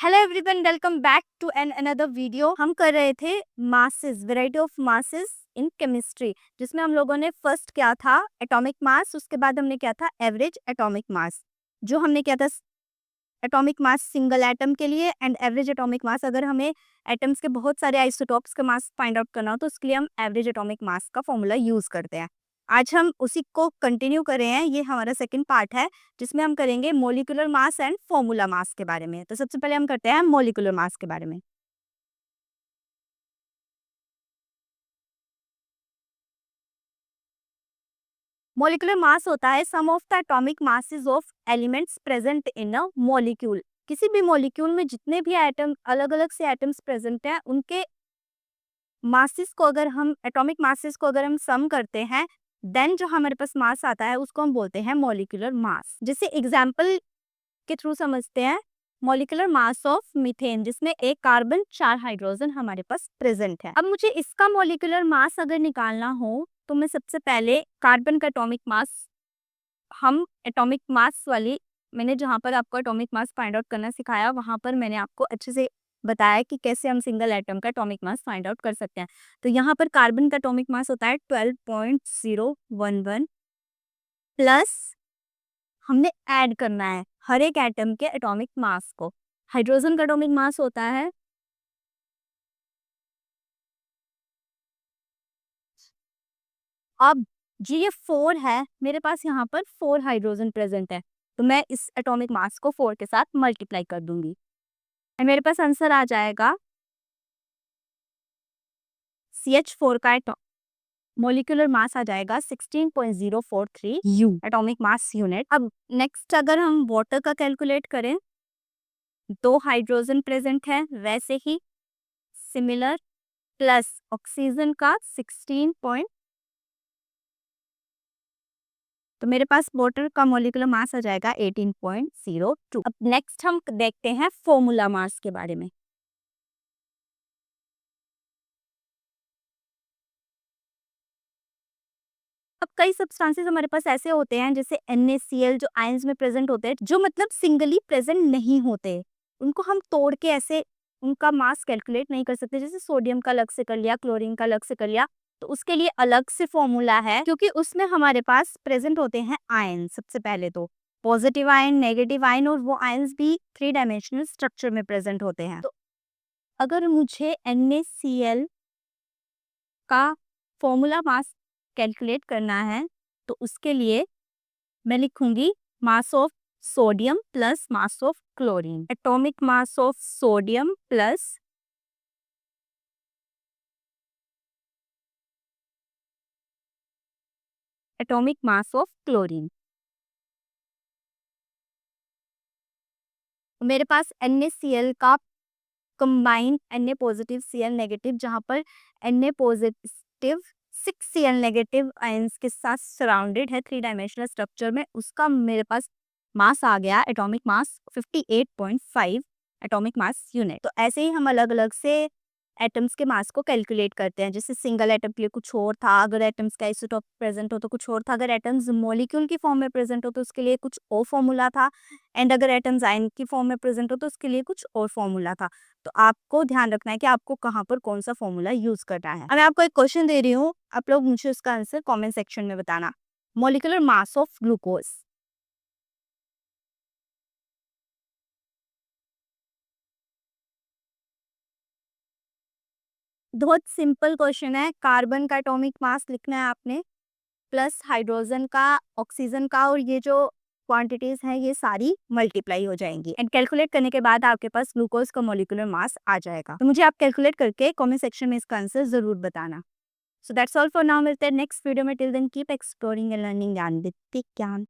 Hello everyone, welcome back to an another video. हम कर रहे थे masses, variety of masses in chemistry, जिसमें हम लोगों ने फर्स्ट किया था एटॉमिक मास, उसके बाद हमने किया था एवरेज एटॉमिक मास। जो हमने किया था एटॉमिक मास सिंगल एटम के लिए एंड एवरेज एटॉमिक मास, अगर हमें एटम्स के बहुत सारे आइसोटॉप्स का मास फाइंड आउट करना हो तो उसके लिए हम एवरेज एटॉमिक मास का फॉर्मूला यूज करते हैं। आज हम उसी को कंटिन्यू कर रहे हैं। ये हमारा सेकंड पार्ट है जिसमें हम करेंगे molecular mass and formula mass के बारे में। तो सबसे पहले हम करते हैं मोलिकुलर मास के बारे में। मोलिकुलर मास होता है sum of the atomic masses of elements present in a molecule. किसी भी मॉलिक्यूल में जितने भी एटम, अलग अलग से एटम्स प्रेजेंट हैं, उनके मासेस को अगर हम एटॉमिक मासेस को अगर हम सम करते हैं, देन जो हमारे पास मास आता है उसको हम बोलते हैं मॉलिक्यूलर मास। जैसे एग्जांपल के थ्रू समझते हैं, मॉलिक्यूलर मास ऑफ मीथेन, जिसमें एक कार्बन 4 हाइड्रोजन हमारे पास प्रेजेंट है। अब मुझे इसका मॉलिक्यूलर मास अगर निकालना हो तो मैं सबसे पहले कार्बन का एटॉमिक मास, हम एटॉमिक मास वाली, मैंने जहाँ पर आपको एटॉमिक मास फाइंड आउट करना सिखाया वहाँ पर मैंने आपको अच्छे से बताया कि कैसे हम सिंगल एटम का एटॉमिक मास फाइंड आउट कर सकते हैं। तो यहाँ पर कार्बन का एटॉमिक मास होता है 12.011 प्लस हमने ऐड करना है हर एक एटम के एटॉमिक मास को। हाइड्रोजन का एटॉमिक मास होता है, अब जी ये 4 है, मेरे पास यहाँ पर 4 हाइड्रोजन प्रेजेंट है, तो मैं इस एटॉमिक मास को 4 के साथ मल्टीप्लाई कर दूंगी और मेरे पास आंसर आ जाएगा CH4 का मोलिकुलर मास आ जाएगा 16.043 U एटॉमिक मास यूनिट। अब नेक्स्ट अगर हम वाटर का कैलकुलेट करें, 2 हाइड्रोजन प्रेजेंट है वैसे ही सिमिलर, प्लस ऑक्सीजन का 16 तो मेरे पास वाटर का मोलिकुलर मास आ जाएगा 18.02। अब नेक्स्ट हम देखते हैं फॉर्मूला मास के बारे में। अब कई सब्सटेंसेस हमारे पास ऐसे होते हैं जैसे NaCl, जो आयंस में प्रेजेंट होते हैं, जो मतलब सिंगली प्रेजेंट नहीं होते, उनको हम तोड़ के ऐसे उनका मास कैलकुलेट नहीं कर सकते। जैसे सोडियम का अलग से कर लिया, क्लोरीन का अलग से कर लिया, तो उसके लिए अलग से फॉर्मूला है, क्योंकि उसमें हमारे पास प्रेजेंट होते हैं आयन। सबसे पहले तो पॉजिटिव आयन, नेगेटिव आयन, और वो आयंस भी 3 डायमेंशनल स्ट्रक्चर में प्रेजेंट होते हैं। तो अगर मुझे NaCl का फॉर्मूला मास कैलकुलेट करना है तो उसके लिए मैं लिखूंगी mass of sodium plus mass of chlorine. Atomic mass of sodium plus atomic mass of chlorine. मेरे पास NaCl का combined Na positive Cl negative, जहां पर Na positive 6Cl negative ions के साथ सराउंडेड है 3 डायमेंशनल स्ट्रक्चर में, उसका मेरे पास मास आ गया atomic mass 58.5 atomic mass unit. तो ऐसे ही हम अलग अलग से एटम्स के मास को कैलकुलेट करते हैं। जैसे सिंगल एटम के लिए कुछ और था, अगर एटम्स का आइसोटोप प्रेजेंट हो तो कुछ और था, अगर एटम्स मॉलिक्यूल की फॉर्म में प्रेजेंट हो तो उसके लिए कुछ और फॉर्मूला था, एंड अगर एटम्स आयन की फॉर्म में प्रेजेंट हो तो उसके लिए कुछ और फॉर्मूला था। तो आपको ध्यान रखना है कि आपको कहाँ पर कौन सा फॉर्मूला यूज करना है। अब मैं आपको एक क्वेश्चन दे रही हूँ, आप लोग मुझे उसका आंसर कमेंट सेक्शन में बताना। Molecular mass of glucose. बहुत सिंपल क्वेश्चन है, कार्बन का एटॉमिक मास लिखना है आपने, प्लस हाइड्रोजन का, ऑक्सीजन का, और ये जो क्वांटिटीज हैं ये सारी मल्टीप्लाई हो जाएंगी एंड कैलकुलेट करने के बाद आपके पास ग्लूकोज का मॉलिक्यूलर मास आ जाएगा। तो मुझे आप कैलकुलेट करके कमेंट सेक्शन में इसका आंसर जरूर बताना। So that's all for now, मिलते हैं नेक्स्ट वीडियो में। Till then keep exploring and learning Gyan with ज्ञान।